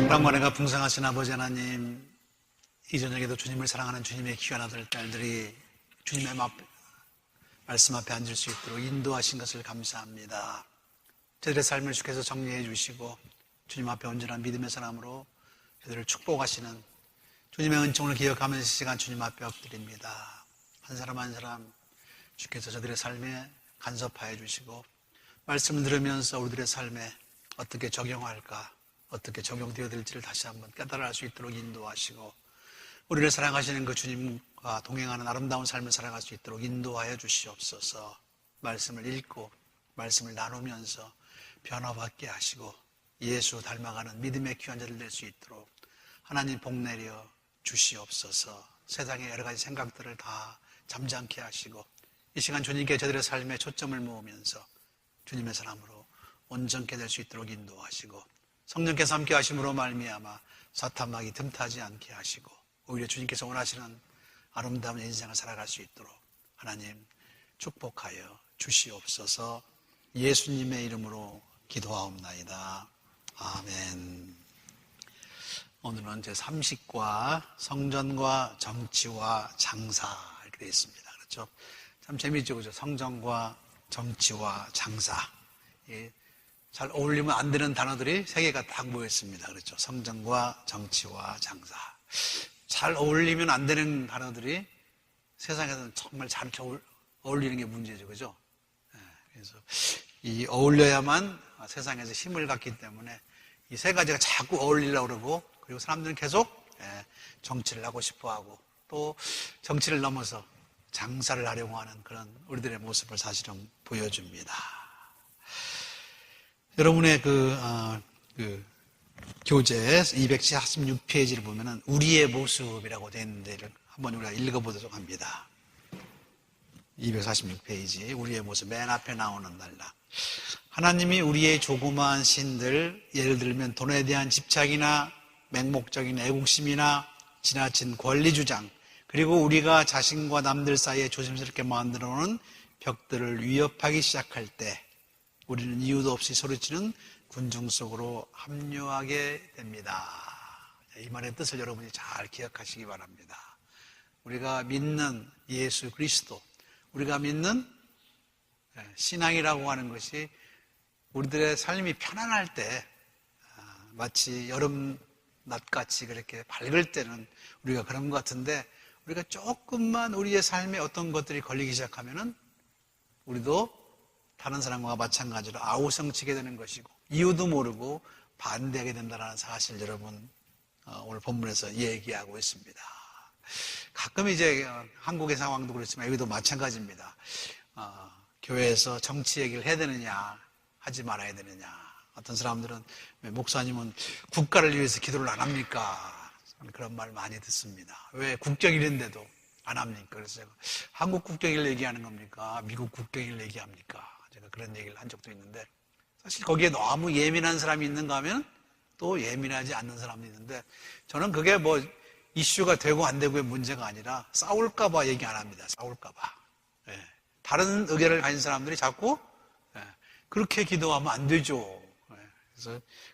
영광만혜가 풍성하신 아버지 하나님, 이 저녁에도 주님을 사랑하는 주님의 귀한 아들, 딸들이 주님의 말씀 앞에 앉을 수 있도록 인도하신 것을 감사합니다. 저들의 삶을 주께서 정리해 주시고 주님 앞에 온전한 믿음의 사람으로 저들을 축복하시는 주님의 은총을 기억하면서 이 시간 주님 앞에 엎드립니다. 한 사람 한 사람 주께서 저들의 삶에 간섭하여 주시고 말씀을 들으면서 우리들의 삶에 어떻게 적용할까, 어떻게 적용되어야 될지를 다시 한번 깨달아 알 수 있도록 인도하시고 우리를 사랑하시는 그 주님과 동행하는 아름다운 삶을 살아갈 수 있도록 인도하여 주시옵소서. 말씀을 읽고 말씀을 나누면서 변화받게 하시고 예수 닮아가는 믿음의 귀한 자들 될 수 있도록 하나님 복 내려 주시옵소서. 세상의 여러 가지 생각들을 다 잠잠케 하시고 이 시간 주님께 저들의 삶에 초점을 모으면서 주님의 사람으로 온전케 될 수 있도록 인도하시고 성령께서 함께 하심으로 말미암아 사탄막이 틈타지 않게 하시고 오히려 주님께서 원하시는 아름다운 인생을 살아갈 수 있도록 하나님 축복하여 주시옵소서. 예수님의 이름으로 기도하옵나이다. 아멘. 오늘은 제30과 성전과 정치와 장사 이렇게 되어 있습니다. 그렇죠? 참 재미있죠, 그죠? 성전과 정치와 장사. 잘 어울리면 안 되는 단어들이 세 개가 딱 모여 있습니다. 그렇죠? 성전과 정치와 장사. 잘 어울리면 안 되는 단어들이 세상에서는 정말 잘 어울리는 게 문제죠. 그죠? 그래서 이 어울려야만 세상에서 힘을 갖기 때문에 이 세 가지가 자꾸 어울리려고 그러고 그리고 사람들은 계속 정치를 하고 싶어 하고 또 정치를 넘어서 장사를 하려고 하는 그런 우리들의 모습을 사실은 보여줍니다. 여러분의 교재 246페이지를 보면은 우리의 모습이라고 되어 있는 데를 한번 우리가 읽어보도록 합니다. 246페이지 우리의 모습 맨 앞에 나오는 단락. 하나님이 우리의 조그마한 신들, 예를 들면 돈에 대한 집착이나 맹목적인 애국심이나 지나친 권리주장, 그리고 우리가 자신과 남들 사이에 조심스럽게 만들어 놓은 벽들을 위협하기 시작할 때 우리는 이유도 없이 소리치는 군중 속으로 합류하게 됩니다. 이 말의 뜻을 여러분이 잘 기억하시기 바랍니다. 우리가 믿는 예수 그리스도, 우리가 믿는 신앙이라고 하는 것이 우리들의 삶이 편안할 때 마치 여름 낮같이 그렇게 밝을 때는 우리가 그런 것 같은데 우리가 조금만 우리의 삶에 어떤 것들이 걸리기 시작하면은 우리도 다른 사람과 마찬가지로 아우성치게 되는 것이고 이유도 모르고 반대하게 된다는 사실 여러분 오늘 본문에서 얘기하고 있습니다. 가끔 이제 한국의 상황도 그렇지만 여기도 마찬가지입니다. 교회에서 정치 얘기를 해야 되느냐 하지 말아야 되느냐. 어떤 사람들은 목사님은 국가를 위해서 기도를 안 합니까? 그런 말 많이 듣습니다. 왜 국경일인데도 안 합니까? 그래서 제가 한국 국경일 얘기하는 겁니까? 미국 국경일 얘기합니까? 제가 그런 얘기를 한 적도 있는데 사실 거기에 너무 예민한 사람이 있는가 하면 또 예민하지 않는 사람이 있는데 저는 그게 뭐 이슈가 되고 안 되고의 문제가 아니라 싸울까 봐 얘기 안 합니다. 싸울까 봐. 다른 의견을 가진 사람들이 자꾸 그렇게 기도하면 안 되죠.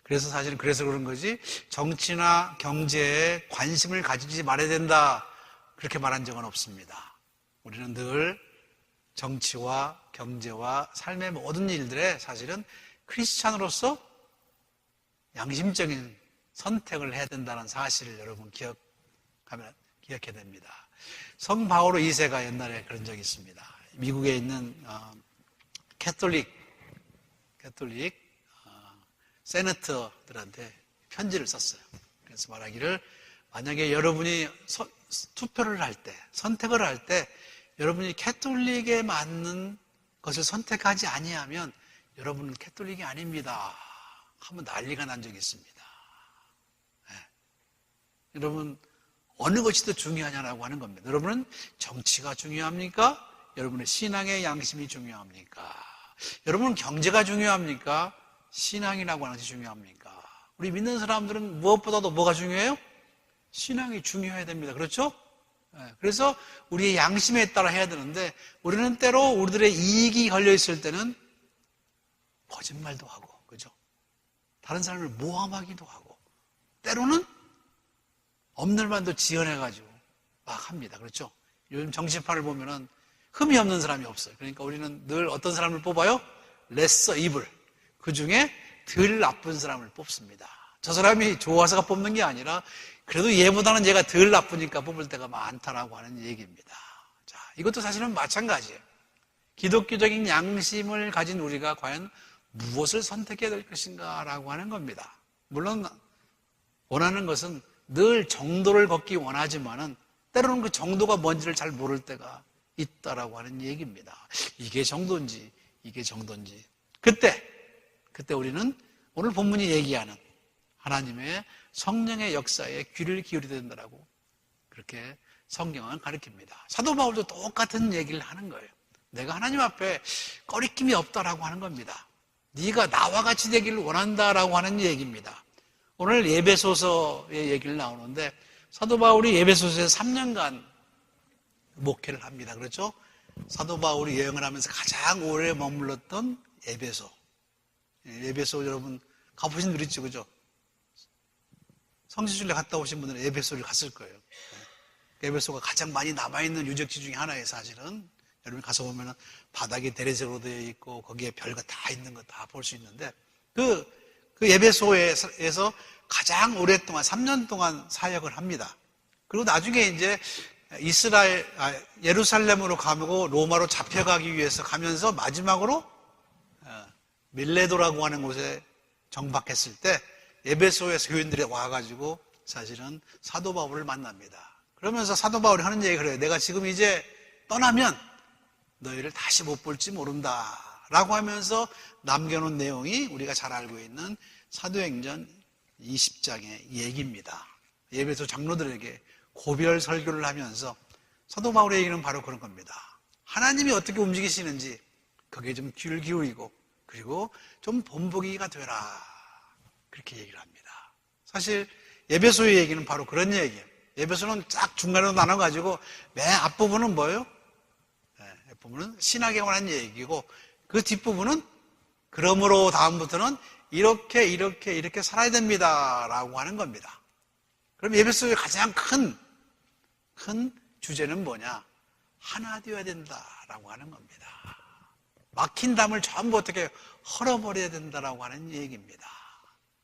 그래서 사실은 그래서 그런 거지 정치나 경제에 관심을 가지지 말아야 된다 그렇게 말한 적은 없습니다. 우리는 늘 정치와 경제와 삶의 모든 일들에 사실은 크리스찬으로서 양심적인 선택을 해야 된다는 사실을 여러분 기억해야 됩니다. 성 바오로 2세가 옛날에 그런 적이 있습니다. 미국에 있는 캐톨릭 세네터들한테 편지를 썼어요. 그래서 말하기를 만약에 여러분이 투표를 할 때, 선택을 할 때 여러분이 캐톨릭에 맞는 것을 선택하지 아니하면 여러분은 캐톨릭이 아닙니다. 하면 난리가 난 적이 있습니다. 여러분 어느 것이 더 중요하냐라고 하는 겁니다. 여러분은 정치가 중요합니까? 여러분의 신앙의 양심이 중요합니까? 여러분은 경제가 중요합니까? 신앙이라고 하는 것이 중요합니까? 우리 믿는 사람들은 무엇보다도 뭐가 중요해요? 신앙이 중요해야 됩니다. 그렇죠? 그래서 우리의 양심에 따라 해야 되는데 우리는 때로 우리들의 이익이 걸려 있을 때는 거짓말도 하고, 그죠? 다른 사람을 모함하기도 하고 때로는 없는 말도 지어내가지고 막 합니다. 그렇죠? 요즘 정치판을 보면은 흠이 없는 사람이 없어요. 그러니까 우리는 늘 어떤 사람을 뽑아요? lesser evil. 그 중에 덜 나쁜 사람을 뽑습니다. 저 사람이 좋아서가 뽑는 게 아니라 그래도 얘보다는 얘가 덜 나쁘니까 뽑을 때가 많다라고 하는 얘기입니다. 자, 이것도 사실은 마찬가지예요. 기독교적인 양심을 가진 우리가 과연 무엇을 선택해야 될 것인가 라고 하는 겁니다. 물론 원하는 것은 늘 정도를 걷기 원하지만은 때로는 그 정도가 뭔지를 잘 모를 때가 있다라고 하는 얘기입니다. 이게 정도인지 이게 정도인지 그때 우리는 오늘 본문이 얘기하는 하나님의 성령의 역사에 귀를 기울여야 된다라고 그렇게 성경은 가르칩니다. 사도 바울도 똑같은 얘기를 하는 거예요. 내가 하나님 앞에 꺼리낌이 없다라고 하는 겁니다. 네가 나와 같이 되기를 원한다라고 하는 얘기입니다. 오늘 에베소서의 얘기를 나오는데 사도 바울이 에베소서에 3년간 목회를 합니다. 그렇죠? 사도 바울이 여행을 하면서 가장 오래 머물렀던 에베소. 에베소 여러분 가보신 분 있죠? 그죠? 성지순례 갔다 오신 분들은 에베소를 갔을 거예요. 에베소가 가장 많이 남아있는 유적지 중에 하나예요, 사실은. 여러분 가서 보면 바닥이 대리석으로 되어 있고 거기에 별거 다 있는 거 다 볼 수 있는데 그 에베소에서 가장 오랫동안 3년 동안 사역을 합니다. 그리고 나중에 이제 예루살렘으로 가고 로마로 잡혀가기 위해서 가면서 마지막으로 밀레도라고 하는 곳에 정박했을 때 에베소의 교인들이 와가지고 사실은 사도 바울을 만납니다. 그러면서 사도 바울이 하는 얘기가 그래요. 내가 지금 이제 떠나면 너희를 다시 못 볼지 모른다 라고 하면서 남겨놓은 내용이 우리가 잘 알고 있는 사도행전 20장의 얘기입니다. 에베소 장로들에게 고별 설교를 하면서 사도 바울의 얘기는 바로 그런 겁니다. 하나님이 어떻게 움직이시는지 거기에 좀 귀를 기울이고 그리고 좀 본보기가 되라 그렇게 얘기를 합니다. 사실 에베소의 얘기는 바로 그런 얘기예요. 에베소는 쫙 중간으로 나눠가지고 맨 앞부분은 뭐예요? 앞부분은 신학에 관한 얘기고 그 뒷부분은 그러므로 다음부터는 이렇게 살아야 됩니다 라고 하는 겁니다. 그럼 에베소의 가장 큰 주제는 뭐냐? 하나 되어야 된다라고 하는 겁니다. 막힌 담을 전부 어떻게 헐어버려야 된다라고 하는 얘기입니다.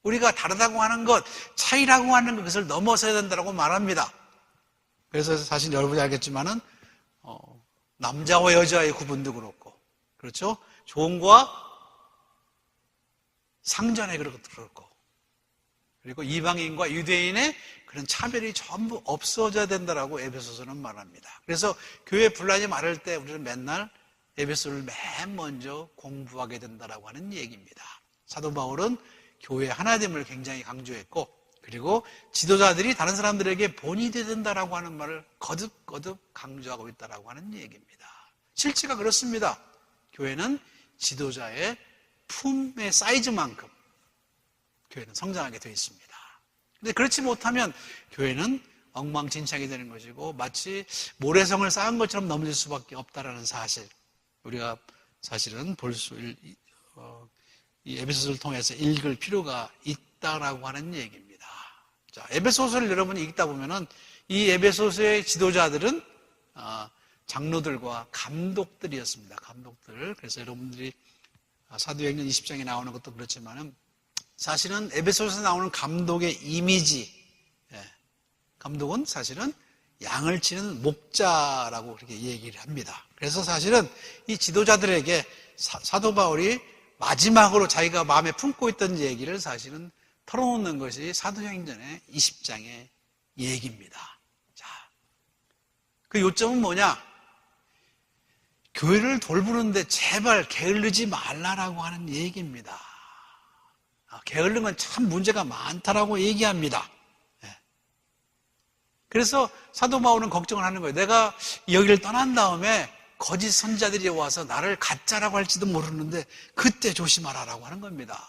우리가 다르다고 하는 것, 차이라고 하는 것을 넘어서야 된다라고 말합니다. 그래서 사실 여러분이 알겠지만은 남자와 여자의 구분도 그렇고, 그렇죠? 종과 상전의 그렇고, 그리고 이방인과 유대인의 그런 차별이 전부 없어져야 된다라고 에베소서는 말합니다. 그래서 교회 분란이 많을 때 우리는 맨날 에베소를 맨 먼저 공부하게 된다라고 하는 얘기입니다. 사도 바울은 교회 하나됨을 굉장히 강조했고, 그리고 지도자들이 다른 사람들에게 본이 되어야 된다라고 하는 말을 거듭거듭 강조하고 있다라고 하는 얘기입니다. 실제가 그렇습니다. 교회는 지도자의 품의 사이즈만큼 교회는 성장하게 되어 있습니다. 근데 그렇지 못하면 교회는 엉망진창이 되는 것이고 마치 모래성을 쌓은 것처럼 넘어질 수밖에 없다라는 사실, 우리가 사실은 이 에베소서를 통해서 읽을 필요가 있다라고 하는 얘기입니다. 자, 에베소서를 여러분이 읽다 보면은 이 에베소서의 지도자들은 장로들과 감독들이었습니다. 감독들. 그래서 여러분들이 사도행전 20장에 나오는 것도 그렇지만은 사실은 에베소서에서 나오는 감독의 이미지, 감독은 사실은 양을 치는 목자라고 그렇게 얘기를 합니다. 그래서 사실은 이 지도자들에게 사도 바울이 마지막으로 자기가 마음에 품고 있던 얘기를 사실은 털어놓는 것이 사도행전의 20장의 얘기입니다. 자, 그 요점은 뭐냐? 교회를 돌보는데 제발 게을르지 말라라고 하는 얘기입니다. 게을른 건 참 문제가 많다라고 얘기합니다. 그래서 사도 바울은 걱정을 하는 거예요. 내가 여기를 떠난 다음에 거짓 선자들이 와서 나를 가짜라고 할지도 모르는데 그때 조심하라라고 하는 겁니다.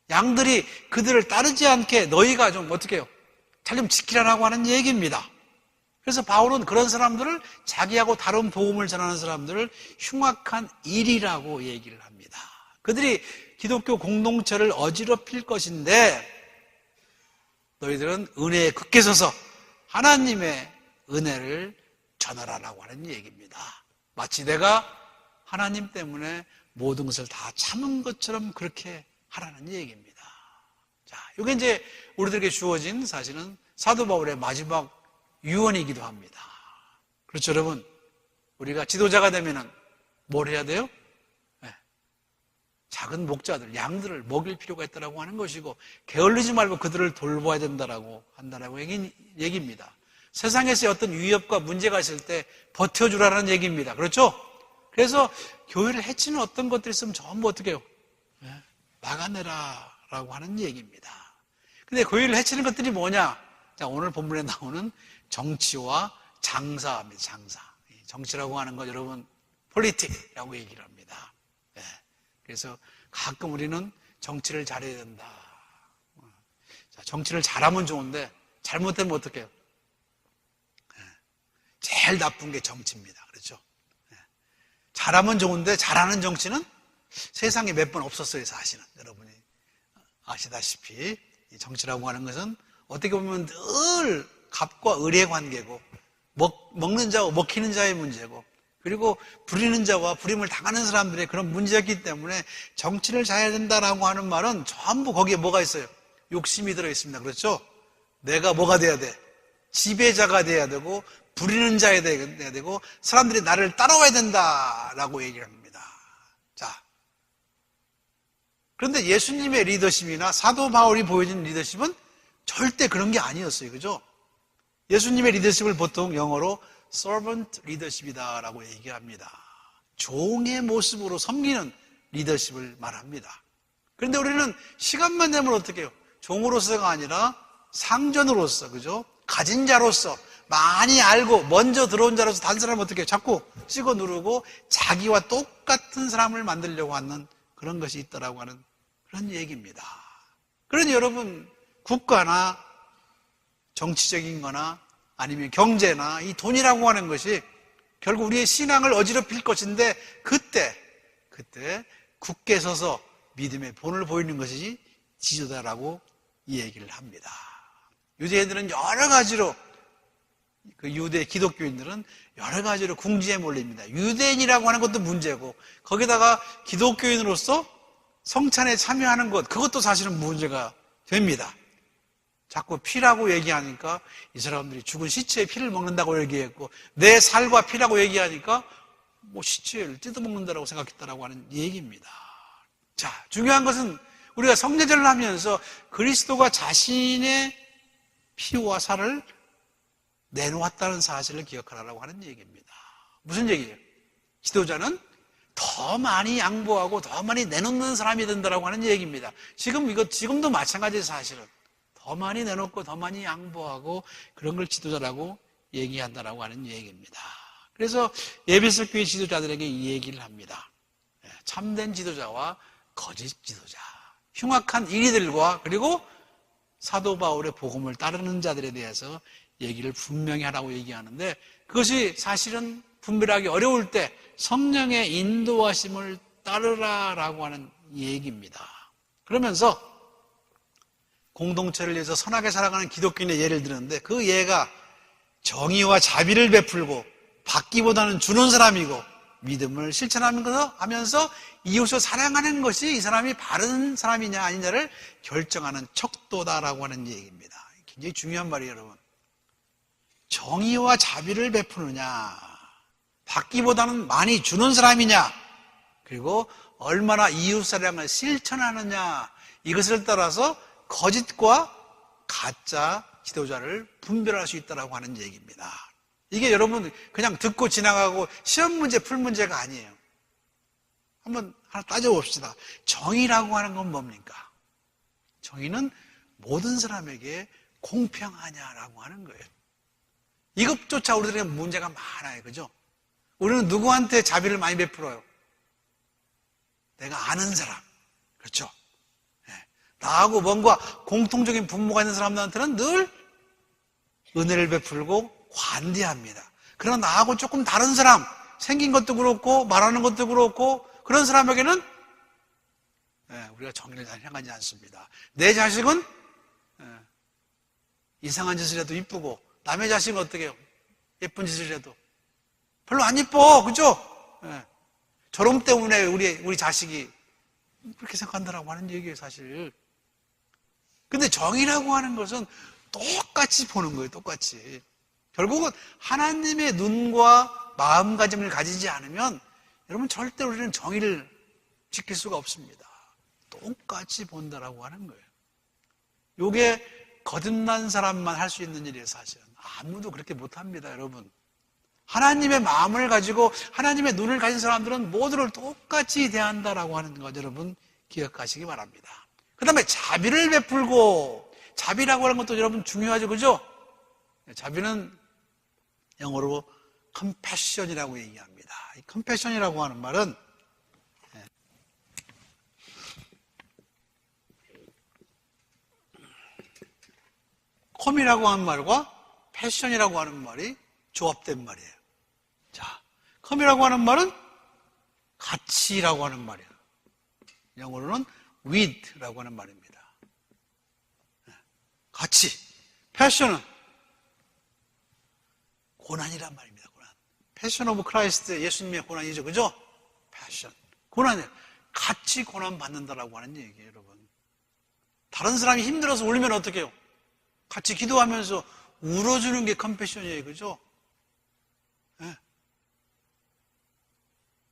양들이 그들을 따르지 않게 너희가 좀 어떻게 해요? 잘 좀 지키라라고 하는 얘기입니다. 그래서 바울은 그런 사람들을, 자기하고 다른 복음을 전하는 사람들을 흉악한 일이라고 얘기를 합니다. 그들이 기독교 공동체를 어지럽힐 것인데 너희들은 은혜에 굳게 서서 하나님의 은혜를 전하라라고 하는 얘기입니다. 마치 내가 하나님 때문에 모든 것을 다 참은 것처럼 그렇게 하라는 얘기입니다. 자, 이게 이제 우리들에게 주어진 사실은 사도 바울의 마지막 유언이기도 합니다. 그렇죠, 여러분? 우리가 지도자가 되면은 뭘 해야 돼요? 네. 작은 목자들, 양들을 먹일 필요가 있다라고 하는 것이고, 게을르지 말고 그들을 돌봐야 된다라고 한다라고 얘기입니다. 세상에서의 어떤 위협과 문제가 있을 때 버텨주라는 얘기입니다. 그렇죠? 그래서 교회를 해치는 어떤 것들이 있으면 전부 어떻게 해요? 네. 막아내라라고 하는 얘기입니다. 근데 교회를 해치는 것들이 뭐냐? 자, 오늘 본문에 나오는 정치와 장사입니다. 장사. 정치라고 하는 거 여러분 폴리틱이라고 얘기를 합니다. 네. 그래서 가끔 우리는 정치를 잘해야 된다. 자, 정치를 잘하면 좋은데 잘못되면 어떻게 해요? 네. 제일 나쁜 게 정치입니다. 그렇죠? 네. 잘하면 좋은데 잘하는 정치는 세상에 몇 번 없었어요. 사실은 여러분이 아시다시피 이 정치라고 하는 것은 어떻게 보면 늘 갑과 을의 관계고 먹는 자와 먹히는 자의 문제고 그리고 부리는 자와 부림을 당하는 사람들의 그런 문제였기 때문에 정치를 잘해야 된다라고 하는 말은 전부 거기에 뭐가 있어요? 욕심이 들어있습니다. 그렇죠? 내가 뭐가 돼야 돼? 지배자가 돼야 되고 부리는 자가 돼야 되고 사람들이 나를 따라와야 된다라고 얘기를 합니다. 자, 그런데 예수님의 리더십이나 사도 바울이 보여준 리더십은 절대 그런 게 아니었어요. 그죠? 예수님의 리더십을 보통 영어로 servant leadership이다라고 얘기합니다. 종의 모습으로 섬기는 리더십을 말합니다. 그런데 우리는 시간만 되면 어떻게 해요? 종으로서가 아니라 상전으로서, 그죠? 가진 자로서, 많이 알고 먼저 들어온 자로서 다른 사람을 어떻게 해요? 자꾸 찍어 누르고 자기와 똑같은 사람을 만들려고 하는 그런 것이 있다라고 하는 그런 얘기입니다. 그러니 여러분, 국가나 정치적인 거나 아니면 경제나 이 돈이라고 하는 것이 결국 우리의 신앙을 어지럽힐 것인데 그때 굳게 서서 믿음의 본을 보이는 것이 지도자라고 이 얘기를 합니다. 유대인들은 여러 가지로 그 유대 기독교인들은 여러 가지로 궁지에 몰립니다. 유대인이라고 하는 것도 문제고 거기다가 기독교인으로서 성찬에 참여하는 것 그것도 사실은 문제가 됩니다. 자꾸 피라고 얘기하니까 이 사람들이 죽은 시체의 피를 먹는다고 얘기했고 내 살과 피라고 얘기하니까 뭐 시체를 뜯어먹는다고 생각했다라고 하는 얘기입니다. 자, 중요한 것은 우리가 성례절을 하면서 그리스도가 자신의 피와 살을 내놓았다는 사실을 기억하라고 하는 얘기입니다. 무슨 얘기예요? 지도자는 더 많이 양보하고 더 많이 내놓는 사람이 된다라고 하는 얘기입니다. 지금도 마찬가지예요, 사실은. 더 많이 내놓고 더 많이 양보하고 그런 걸 지도자라고 얘기한다라고 하는 얘기입니다. 그래서 에베소 교회 지도자들에게 이 얘기를 합니다. 참된 지도자와 거짓 지도자, 흉악한 인이들과 그리고 사도 바울의 복음을 따르는 자들에 대해서 얘기를 분명히 하라고 얘기하는데 그것이 사실은 분별하기 어려울 때 성령의 인도하심을 따르라라고 하는 얘기입니다. 그러면서 공동체를 위해서 선하게 살아가는 기독교인의 예를 들었는데 그 예가 정의와 자비를 베풀고 받기보다는 주는 사람이고 믿음을 실천하면서 이웃을 사랑하는 것이 이 사람이 바른 사람이냐 아니냐를 결정하는 척도다라고 하는 얘기입니다. 굉장히 중요한 말이에요, 여러분. 정의와 자비를 베푸느냐 받기보다는 많이 주는 사람이냐 그리고 얼마나 이웃 사랑을 실천하느냐 이것을 따라서 거짓과 가짜 지도자를 분별할 수 있다고 하는 얘기입니다. 이게 여러분 그냥 듣고 지나가고 시험 문제 풀 문제가 아니에요. 한번 하나 따져봅시다. 정의라고 하는 건 뭡니까? 정의는 모든 사람에게 공평하냐라고 하는 거예요. 이것조차 우리들에게 문제가 많아요. 그죠? 우리는 누구한테 자비를 많이 베풀어요? 내가 아는 사람. 그렇죠? 나하고 뭔가 공통적인 분모가 있는 사람들한테는 늘 은혜를 베풀고 관대합니다. 그러나 나하고 조금 다른 사람, 생긴 것도 그렇고 말하는 것도 그렇고 그런 사람에게는 우리가 정의를 잘 향하지 않습니다. 내 자식은 이상한 짓을 해도 이쁘고, 남의 자식은 어떻게 해요? 예쁜 짓을 해도 별로 안 이뻐, 그죠? 예. 저놈 때문에 우리 자식이 그렇게 생각한다라고 하는 얘기예요, 사실. 근데 정의라고 하는 것은 똑같이 보는 거예요, 똑같이. 결국은 하나님의 눈과 마음가짐을 가지지 않으면 여러분 절대 우리는 정의를 지킬 수가 없습니다. 똑같이 본다라고 하는 거예요. 이게 거듭난 사람만 할 수 있는 일이에요, 사실은. 아무도 그렇게 못합니다, 여러분. 하나님의 마음을 가지고 하나님의 눈을 가진 사람들은 모두를 똑같이 대한다라고 하는 것 여러분 기억하시기 바랍니다. 그 다음에 자비를 베풀고, 자비라고 하는 것도 여러분 중요하죠, 그죠? 자비는 영어로 compassion이라고 얘기합니다. 이 compassion이라고 하는 말은 컴이라고 하는 말과 패션이라고 하는 말이 조합된 말이에요. 자, 컴이라고 하는 말은 가치라고 하는 말이에요. 영어로는 with라고 하는 말입니다. 가치. 패션은 고난이란 말입니다. 고난. 패션 오브 크라이스트, 예수님의 고난이죠, 그죠? 패션. 고난이에요. 같이 고난 받는다라고 하는 얘기예요, 여러분. 다른 사람이 힘들어서 울면 어떻게 해요? 같이 기도하면서 울어주는 게 컴패션이에요, 그죠? 네.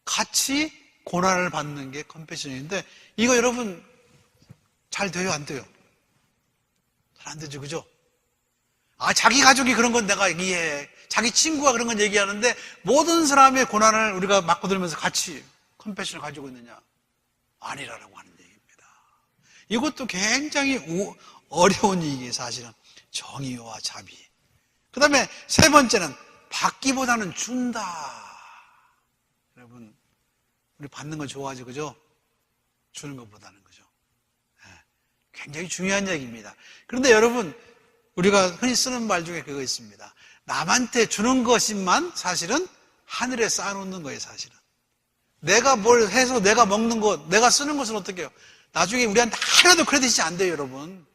같이 고난을 받는 게 컴패션인데, 이거 여러분 잘 돼요, 안 돼요? 잘 안 되죠, 그죠? 자기 가족이 그런 건 내가 이해해. 자기 친구가 그런 건 얘기하는데, 모든 사람의 고난을 우리가 맞고 들으면서 같이 컴패션을 가지고 있느냐? 아니라고 하는 얘기입니다. 이것도 굉장히 어려운 얘기예요, 사실은. 정의와 자비. 그 다음에 세 번째는 받기보다는 준다. 여러분, 우리 받는 거 좋아하죠, 그죠? 주는 것보다는, 그죠? 네. 굉장히 중요한 얘기입니다. 그런데 여러분, 우리가 흔히 쓰는 말 중에 그거 있습니다. 남한테 주는 것이만 사실은 하늘에 쌓아놓는 거예요, 사실은. 내가 뭘 해서 내가 먹는 것, 내가 쓰는 것은 어떻게 해요? 나중에 우리한테 하나도 크레딧이 안 돼요, 여러분.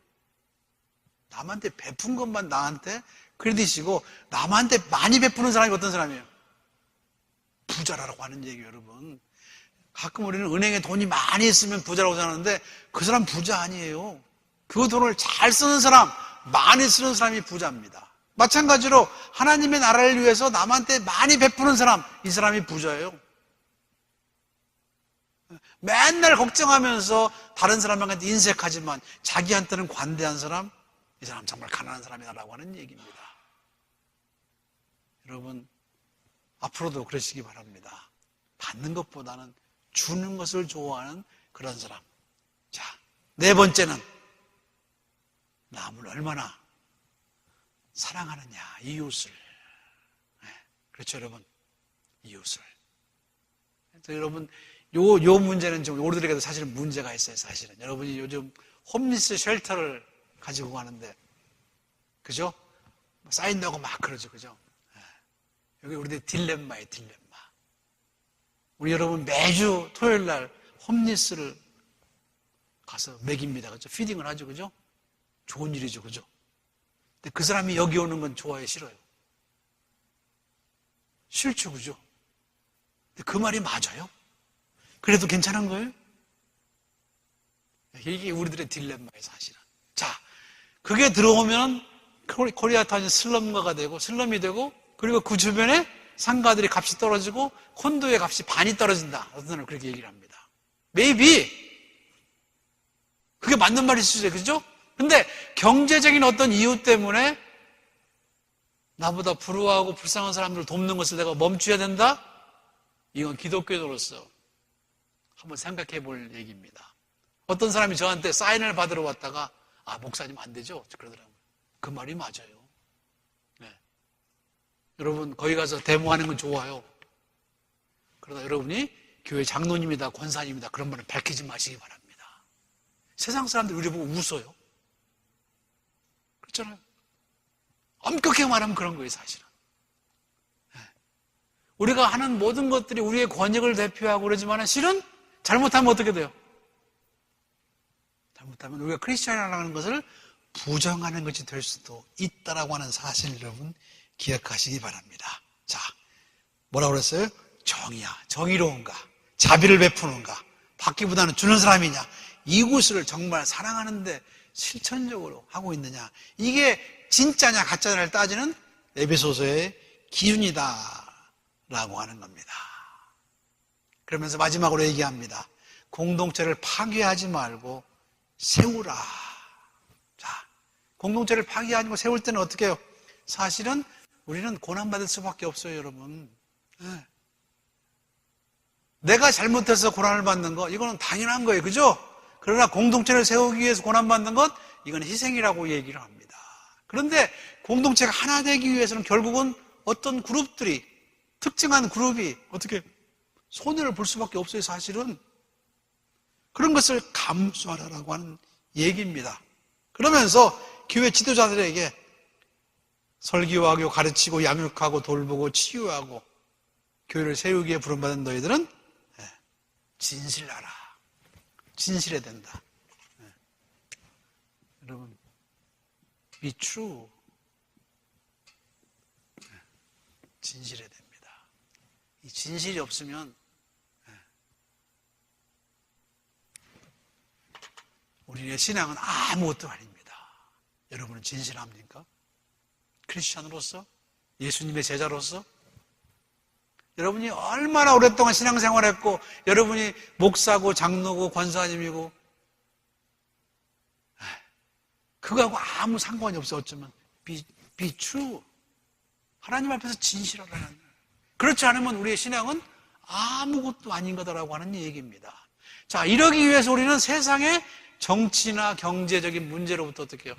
남한테 베푼 것만 나한테 크레딧이고, 남한테 많이 베푸는 사람이 어떤 사람이에요? 부자라고 하는 얘기예요, 여러분. 가끔 우리는 은행에 돈이 많이 있으면 부자라고 생각하는데, 그 사람 부자 아니에요. 그 돈을 잘 쓰는 사람, 많이 쓰는 사람이 부자입니다. 마찬가지로 하나님의 나라를 위해서 남한테 많이 베푸는 사람, 이 사람이 부자예요. 맨날 걱정하면서 다른 사람한테 인색하지만 자기한테는 관대한 사람, 이 사람 정말 가난한 사람이다라고 하는 얘기입니다. 여러분, 앞으로도 그러시기 바랍니다. 받는 것보다는 주는 것을 좋아하는 그런 사람. 자, 네 번째는 남을 얼마나 사랑하느냐, 이웃을. 네, 그렇죠, 여러분. 이웃을. 그래서 여러분, 요 문제는 좀 우리들에게도 사실은 문제가 있어요, 사실은. 여러분이 요즘 홈리스 쉘터를 가지고 가는데, 그죠? 사인 넣고 막 그러죠, 그죠? 네. 여기 우리들 딜레마예요, 딜레마. 우리 여러분 매주 토요일 날 홈리스를 가서 먹입니다, 그죠? 피딩을 하죠, 그죠? 좋은 일이죠, 그죠? 근데 그 사람이 여기 오는 건 좋아해, 싫어요? 싫죠, 그죠? 근데 그 말이 맞아요? 그래도 괜찮은 거예요? 이게 우리들의 딜레마예요, 사실은. 자, 그게 들어오면 코리아타운이 슬럼가가 되고, 슬럼이 되고, 그리고 그 주변에 상가들이 값이 떨어지고, 콘도의 값이 반이 떨어진다. 어떤 사람은 그렇게 얘기를 합니다. Maybe. 그게 맞는 말일 수 있어요, 그죠? 근데 경제적인 어떤 이유 때문에 나보다 불우하고 불쌍한 사람들을 돕는 것을 내가 멈춰야 된다? 이건 기독교인으로서 한번 생각해 볼 얘기입니다. 어떤 사람이 저한테 사인을 받으러 왔다가, 목사님 안 되죠? 그러더라고요. 그 말이 맞아요. 네. 여러분, 거기 가서 데모하는 건 좋아요. 그러다 여러분이 교회 장로님이다, 권사님이다, 그런 말을 밝히지 마시기 바랍니다. 세상 사람들이 우리 보고 웃어요. 그렇잖아요. 엄격하게 말하면 그런 거예요, 사실은. 네. 우리가 하는 모든 것들이 우리의 권익을 대표하고 그러지만 실은 잘못하면 어떻게 돼요? 잘못하면 우리가 크리스천이라는 것을 부정하는 것이 될 수도 있다라고 하는 사실 여러분 기억하시기 바랍니다. 자, 뭐라고 그랬어요? 정의야, 정의로운가, 자비를 베푸는가, 받기보다는 주는 사람이냐, 이것을 정말 사랑하는데 실천적으로 하고 있느냐, 이게 진짜냐 가짜냐를 따지는 에베소서의 기준이다라고 하는 겁니다. 그러면서 마지막으로 얘기합니다. 공동체를 파괴하지 말고 세우라. 자, 공동체를 파괴하지 말고 세울 때는 어떻게 해요? 사실은 우리는 고난받을 수밖에 없어요, 여러분. 네. 내가 잘못해서 고난을 받는 거, 이거는 당연한 거예요, 그죠? 그러나 공동체를 세우기 위해서 고난받는 것, 이건 희생이라고 얘기를 합니다. 그런데 공동체가 하나 되기 위해서는 결국은 어떤 그룹들이, 특정한 그룹이 어떻게 손해를 볼 수밖에 없어요, 사실은. 그런 것을 감수하라라고 하는 얘기입니다. 그러면서 교회 지도자들에게 설교하고 가르치고 양육하고 돌보고 치유하고 교회를 세우기에 부름받은 너희들은 진실하라. 진실해야 된다. 여러분, be true. 진실해야 됩니다. 이 진실이 없으면 우리의 신앙은 아무것도 아닙니다. 여러분은 진실합니까? 크리스찬으로서? 예수님의 제자로서? 여러분이 얼마나 오랫동안 신앙생활했고, 여러분이 목사고 장로고 권사님이고, 그거하고 아무 상관이 없어. 어쩌면 be true. 하나님 앞에서 진실하라는. 그렇지 않으면 우리의 신앙은 아무것도 아닌 거다라고 하는 얘기입니다. 자, 이러기 위해서 우리는 세상의 정치나 경제적인 문제로부터 어떻게 해요?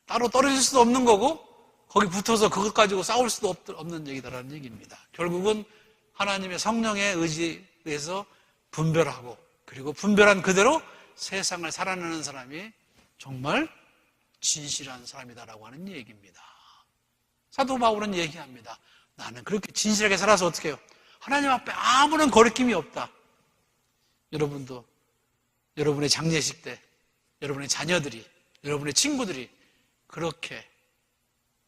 따로 떨어질 수도 없는 거고, 거기 붙어서 그것 가지고 싸울 수도 없는 얘기다라는 얘기입니다. 결국은 하나님의 성령의 의지에서 분별하고, 그리고 분별한 그대로 세상을 살아내는 사람이 정말 진실한 사람이다라고 하는 얘기입니다. 사도 바울은 얘기합니다. 나는 그렇게 진실하게 살아서 어떻게 해요? 하나님 앞에 아무런 거리낌이 없다. 여러분도 여러분의 장례식 때 여러분의 자녀들이, 여러분의 친구들이 그렇게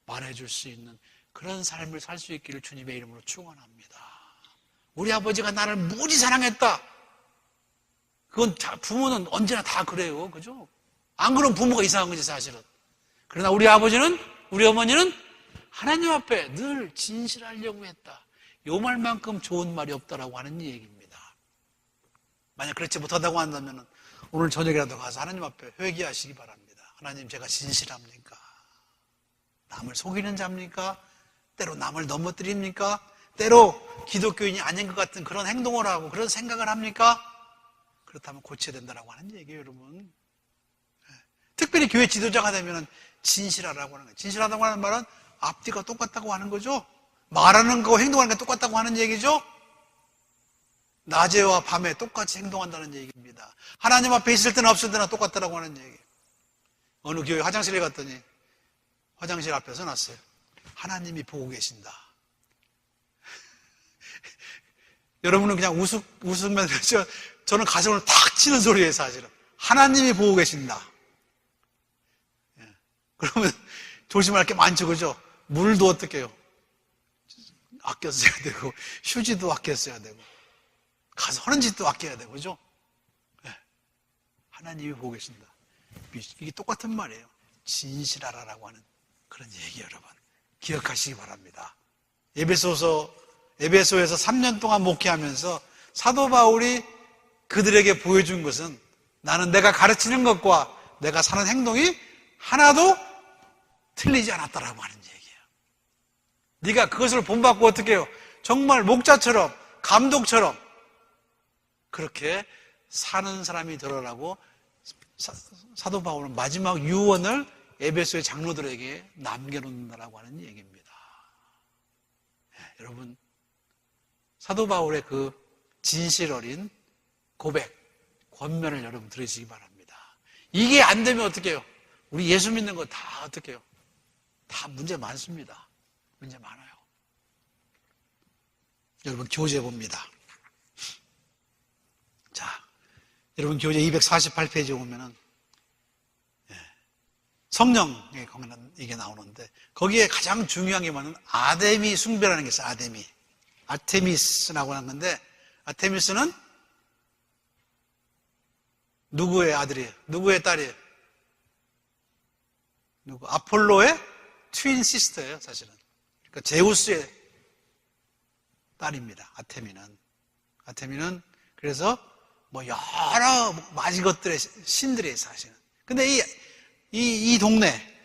말해줄 수 있는 그런 삶을 살 수 있기를 주님의 이름으로 축원합니다. 우리 아버지가 나를 무지 사랑했다. 그건 부모는 언제나 다 그래요. 그죠? 안 그러면 부모가 이상한 거지, 사실은. 그러나 우리 아버지는, 우리 어머니는 하나님 앞에 늘 진실하려고 했다. 요 말만큼 좋은 말이 없다라고 하는 얘기입니다. 만약 그렇지 못하다고 한다면 오늘 저녁이라도 가서 하나님 앞에 회개하시기 바랍니다. 하나님, 제가 진실합니까? 남을 속이는 자입니까? 때로 남을 넘어뜨립니까? 때로 기독교인이 아닌 것 같은 그런 행동을 하고 그런 생각을 합니까? 그렇다면 고쳐야 된다라고 하는 얘기예요, 여러분. 특별히 교회 지도자가 되면 진실하라고 하는 거예요. 진실하다고 하는 말은 앞뒤가 똑같다고 하는 거죠. 말하는 거, 행동하는 게 똑같다고 하는 얘기죠. 낮에와 밤에 똑같이 행동한다는 얘기입니다. 하나님 앞에 있을 때나 없을 때나 똑같다라고 하는 얘기예요. 어느 교회 화장실에 갔더니 화장실 앞에 서놨어요. 하나님이 보고 계신다. 여러분은 그냥 웃으면서 저는 가슴을 탁 치는 소리예요, 사실은. 하나님이 보고 계신다. 그러면 조심할 게 많죠, 그죠? 물도 어떻게 해요? 아껴 써야 되고, 휴지도 아껴 써야 되고, 가서 하는 짓도 아껴야 되고, 그죠? 하나님이 보고 계신다. 이게 똑같은 말이에요. 진실하라라고 하는 그런 얘기, 여러분. 기억하시기 바랍니다. 에베소에서 3년 동안 목회하면서 사도 바울이 그들에게 보여준 것은 나는 내가 가르치는 것과 내가 사는 행동이 하나도 틀리지 않았다라고 하는 얘기예요. 네가 그것을 본받고 어떻게 해요? 정말 목자처럼, 감독처럼 그렇게 사는 사람이 되라고 사도 바울은 마지막 유언을 에베소의 장로들에게 남겨놓는다라고 하는 얘기입니다. 여러분, 사도 바울의 그 진실 어린 고백, 권면을 여러분 들으시기 바랍니다. 이게 안 되면 어떻게 해요? 우리 예수 믿는 거 다 어떻게 해요? 다 문제 많습니다. 문제 많아요. 여러분, 교재 봅니다. 자, 여러분 교재 248페이지에 보면은 성령에 관한 이게 나오는데 거기에 가장 중요한 게 뭐냐면 아데미 숭배라는 게 있어요. 아데미. 아테미스라고 하는 건데 아테미스는 누구의 아들이에요? 누구의 딸이에요? 아폴로의 트윈 시스터예요, 사실은. 그러니까 제우스의 딸입니다. 아테미는 그래서 뭐 여러 맞은 것들의 신들이에요, 사실은. 근데 이 동네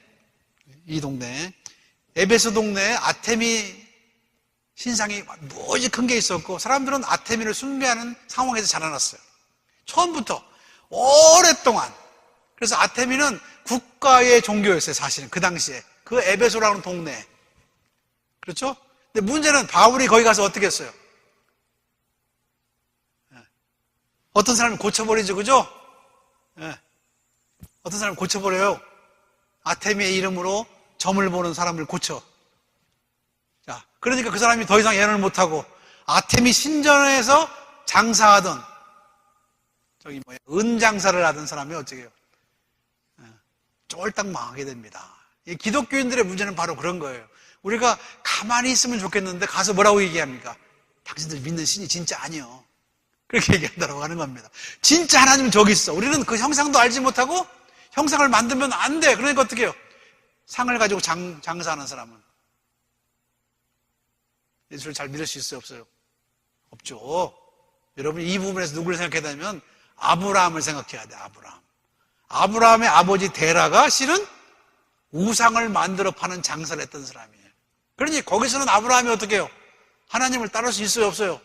에베소 동네에 아테미 신상이 무지 큰 게 있었고 사람들은 아테미를 숭배하는 상황에서 자라났어요. 처음부터 오랫동안. 그래서 아테미는 국가의 종교였어요, 사실은. 그 당시에. 그 에베소라는 동네. 그렇죠? 근데 문제는 바울이 거기 가서 어떻게 했어요? 어떤 사람이 고쳐버리죠, 그죠? 어떤 사람이 고쳐버려요. 아테미의 이름으로 점을 보는 사람을 고쳐. 자, 그러니까 그 사람이 더 이상 예언을 못하고 아테미 신전에서 장사하던 은장사를 하던 사람이 어떻게 해요? 쫄딱 망하게 됩니다. 이 기독교인들의 문제는 바로 그런 거예요. 우리가 가만히 있으면 좋겠는데 가서 뭐라고 얘기합니까? 당신들 믿는 신이 진짜 아니요. 그렇게 얘기한다고 하는 겁니다. 진짜 하나님은 저기 있어. 우리는 그 형상도 알지 못하고 형상을 만들면 안 돼. 그러니까 어떻게 해요? 상을 가지고 장사하는 사람은 예수를 잘 믿을 수 있어요, 없어요? 없죠. 여러분 이 부분에서 누구를 생각해야 되냐면 아브라함을 생각해야 돼. 아브라함의 아버지 데라가 실은 우상을 만들어 파는 장사를 했던 사람이에요. 그러니 거기서는 아브라함이 어떻게 해요? 하나님을 따를 수 있어요, 없어요?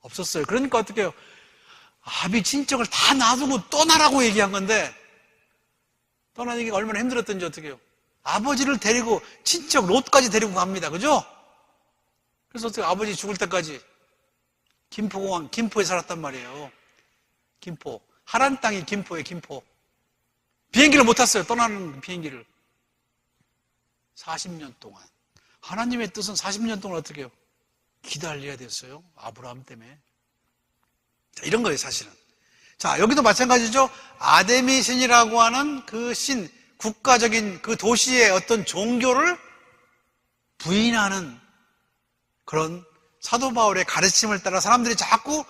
없었어요. 그러니까 어떻게 해요? 아비 친척을 다 놔두고 떠나라고 얘기한 건데 떠나는 게 얼마나 힘들었던지 어떻게 해요? 아버지를 데리고 친척 롯까지 데리고 갑니다. 그죠? 그래서 어떻게 아버지 죽을 때까지 김포공항, 김포에 살았단 말이에요. 김포. 하란 땅이 김포예요, 김포. 비행기를 못 탔어요, 떠나는 비행기를. 40년 동안. 하나님의 뜻은 40년 동안 어떻게 해요? 기다려야 됐어요. 아브라함 때문에. 자, 이런 거예요, 사실은. 자, 여기도 마찬가지죠. 아데미 신이라고 하는 그 신, 국가적인 그 도시의 어떤 종교를 부인하는 그런 사도 바울의 가르침을 따라 사람들이 자꾸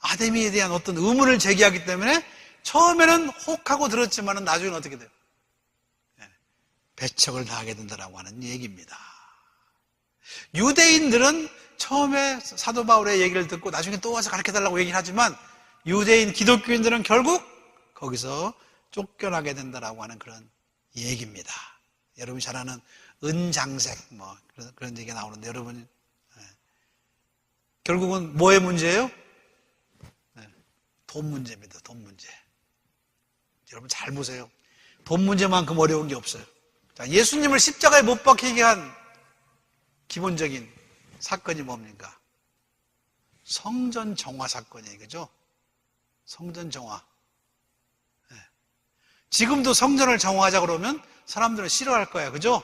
아데미에 대한 어떤 의문을 제기하기 때문에 처음에는 혹하고 들었지만 나중에는 어떻게 돼요? 배척을 당하게 된다라고 하는 얘기입니다. 유대인들은 처음에 사도 바울의 얘기를 듣고 나중에 또 와서 가르쳐달라고 얘기를 하지만 유대인 기독교인들은 결국 거기서 쫓겨나게 된다라고 하는 그런 얘기입니다. 여러분이 잘 아는 은장색 뭐 그런 얘기가 나오는데 여러분 결국은 뭐의 문제예요? 돈 문제입니다. 돈 문제. 여러분 잘 보세요. 돈 문제만큼 어려운 게 없어요. 자, 예수님을 십자가에 못 박히게 한 기본적인 사건이 뭡니까? 성전 정화 사건이에요. 그죠? 성전 정화. 네. 지금도 성전을 정화하자 그러면 사람들은 싫어할 거야. 그죠?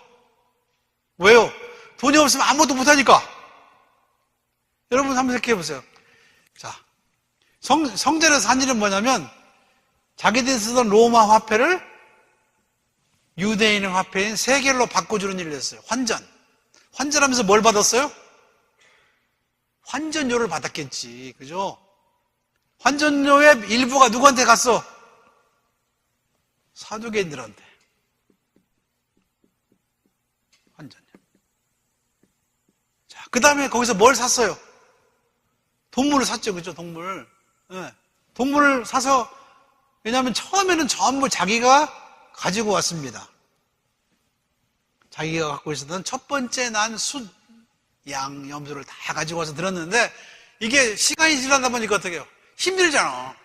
왜요? 돈이 없으면 아무것도 못하니까. 여러분 한번 생각해 보세요. 자, 성전에서 한 일은 뭐냐면 자기들이 쓰던 로마 화폐를 유대인의 화폐인 세겔로 바꿔주는 일을 했어요. 환전하면서 뭘 받았어요? 환전료를 받았겠지. 그죠? 환전료의 일부가 누구한테 갔어? 사두개인들한테. 환전료. 자, 그 다음에 거기서 뭘 샀어요? 동물을 샀죠. 그죠? 동물. 네. 동물을 사서, 왜냐하면 처음에는 전부 자기가 가지고 왔습니다. 자기가 갖고 있었던 첫 번째 난 숫, 양, 염소를 다 가지고 와서 들었는데 이게 시간이 지나다 보니까 어떻게 해요? 힘들잖아.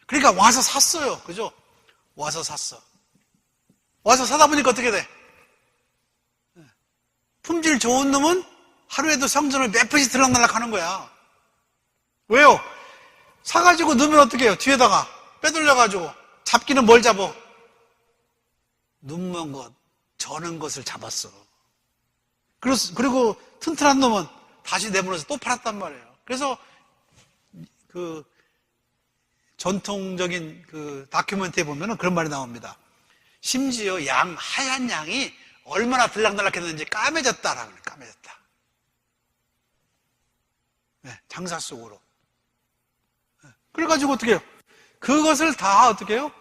그러니까 와서 샀어요. 그죠? 와서 샀어. 와서 사다 보니까 어떻게 돼? 품질 좋은 놈은 하루에도 성전을 몇 번씩 들락날락 하는 거야. 왜요? 사가지고 넣으면 어떻게 해요? 뒤에다가 빼돌려가지고 잡기는 뭘 잡어? 눈먼 것, 저는 것을 잡았어. 그리고 튼튼한 놈은 다시 내보내서 또 팔았단 말이에요. 그래서 전통적인 그 다큐멘터리에 보면은 그런 말이 나옵니다. 심지어 하얀 양이 얼마나 들락날락했는지 까매졌다라고 그래요. 까매졌다. 네, 장사 속으로. 네, 그래가지고 어떻게 해요? 그것을 다 어떻게 해요?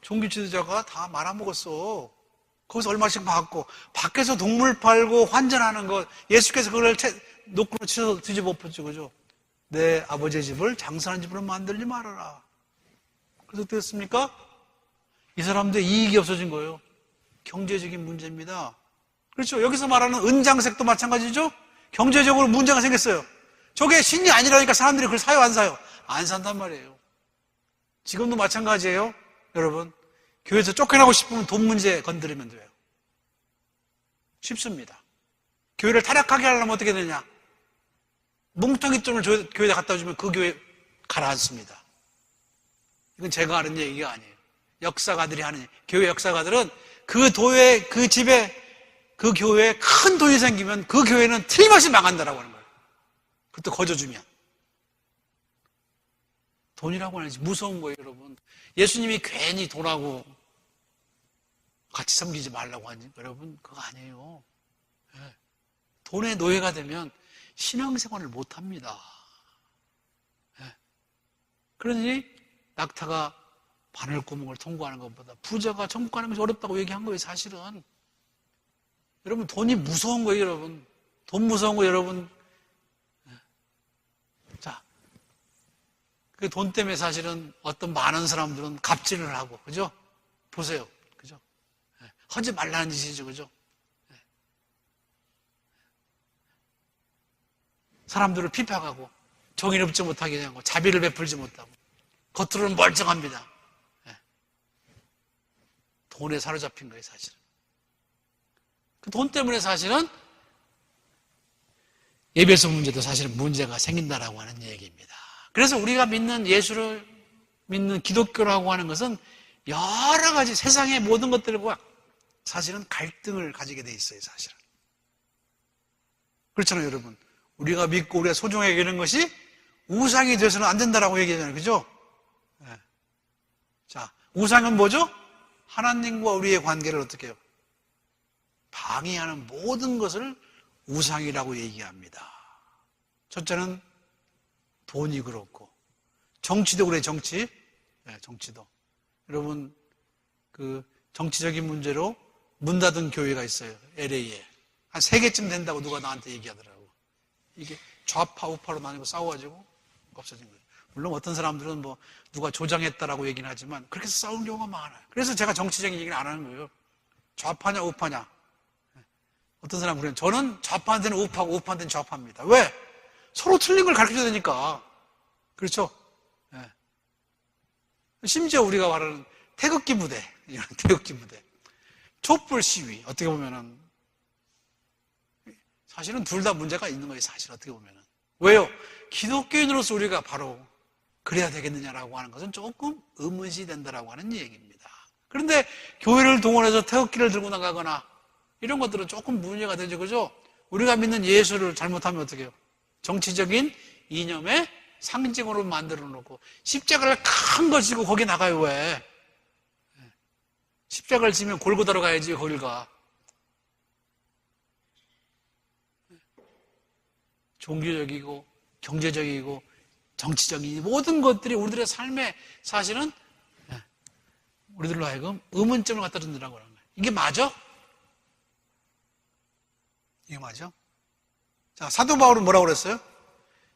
종교 지도자가 다 말아먹었어. 거기서 얼마씩 받고, 밖에서 동물 팔고 환전하는 거, 예수께서 그걸 노크로 치서 뒤집어 엎었죠, 그죠? 내 아버지의 집을 장사하는 집으로 만들지 말아라. 그래서 어떻게 됐습니까? 이 사람들 이익이 없어진 거예요. 경제적인 문제입니다. 그렇죠? 여기서 말하는 은장색도 마찬가지죠? 경제적으로 문제가 생겼어요. 저게 신이 아니라니까 사람들이 그걸 사요, 안 사요? 안 산단 말이에요. 지금도 마찬가지예요. 여러분, 교회에서 쫓겨나고 싶으면 돈 문제 건드리면 돼요. 쉽습니다. 교회를 타락하게 하려면 어떻게 되냐? 뭉텅이 돈을 교회에 갖다 주면 그 교회 가라앉습니다. 이건 제가 하는 얘기가 아니에요. 역사가들이 하는 얘기. 교회 역사가들은 그 집에, 그 교회에 큰 돈이 생기면 그 교회는 틀림없이 망한다라고 하는 거예요. 그것도 거저주면. 돈이라고 하는지 무서운 거예요, 여러분. 예수님이 괜히 돈하고 같이 섬기지 말라고 하니, 여러분, 그거 아니에요. 네. 돈의 노예가 되면 신앙생활을 못 합니다. 네. 그러니, 낙타가 바늘구멍을 통과하는 것보다 부자가 천국 가는 것이 어렵다고 얘기한 거예요, 사실은. 여러분, 돈이 무서운 거예요, 여러분. 돈 무서운 거, 여러분. 네. 자, 그 돈 때문에 사실은 어떤 많은 사람들은 갑질을 하고, 그죠? 보세요. 그죠? 네. 하지 말라는 짓이죠, 그죠? 네. 사람들을 핍박하고, 정의롭지 못하게 하고, 자비를 베풀지 못하고, 겉으로는 멀쩡합니다. 네. 돈에 사로잡힌 거예요, 사실은. 그 돈 때문에 사실은 예배소 문제도 사실은 문제가 생긴다라고 하는 얘기입니다. 그래서 우리가 믿는 예수를 믿는 기독교라고 하는 것은 여러 가지 세상의 모든 것들과 사실은 갈등을 가지게 돼 있어요, 사실은. 그렇잖아요, 여러분. 우리가 믿고 우리가 소중하게 여기는 것이 우상이 돼서는 안 된다라고 얘기하잖아요, 그죠? 네. 자, 우상은 뭐죠? 하나님과 우리의 관계를 어떻게 해요? 방해하는 모든 것을 우상이라고 얘기합니다. 첫째는 돈이 그렇고, 정치도 그래, 정치. 네, 정치도. 여러분, 그 정치적인 문제로 문 닫은 교회가 있어요, LA에. 한 3개쯤 된다고 누가 나한테 얘기하더라고. 이게 좌파, 우파로 나뉘고 싸워가지고 없어진 거예요. 물론 어떤 사람들은 뭐 누가 조장했다라고 얘기는 하지만 그렇게 해서 싸운 경우가 많아요. 그래서 제가 정치적인 얘기는 안 하는 거예요. 좌파냐, 우파냐. 어떤 사람은 그래요. 저는 좌파한테는 우파고 우파한테는 좌파입니다. 왜? 서로 틀린 걸 가르쳐줘야 되니까. 그렇죠? 네. 심지어 우리가 말하는 태극기 부대, 이런 태극기 부대. 촛불 시위, 어떻게 보면은. 사실은 둘 다 문제가 있는 거예요, 사실, 어떻게 보면은. 왜요? 기독교인으로서 우리가 바로 그래야 되겠느냐라고 하는 것은 조금 의문시 된다라고 하는 얘기입니다. 그런데 교회를 동원해서 태극기를 들고 나가거나 이런 것들은 조금 문제가 되죠, 그죠? 우리가 믿는 예수를 잘못하면 어떻게 해요? 정치적인 이념의 상징으로 만들어 놓고 십자가를 큰 거 지고 거기 나가요, 왜? 십자가를 지면 골고다로 가야지, 거길 가. 종교적이고 경제적이고 정치적인 모든 것들이 우리들의 삶에 사실은 우리들로 하여금 의문점을 갖다 준다고 하는 거예요. 이게 맞아? 이게 맞아? 자, 사도 바울은 뭐라고 그랬어요?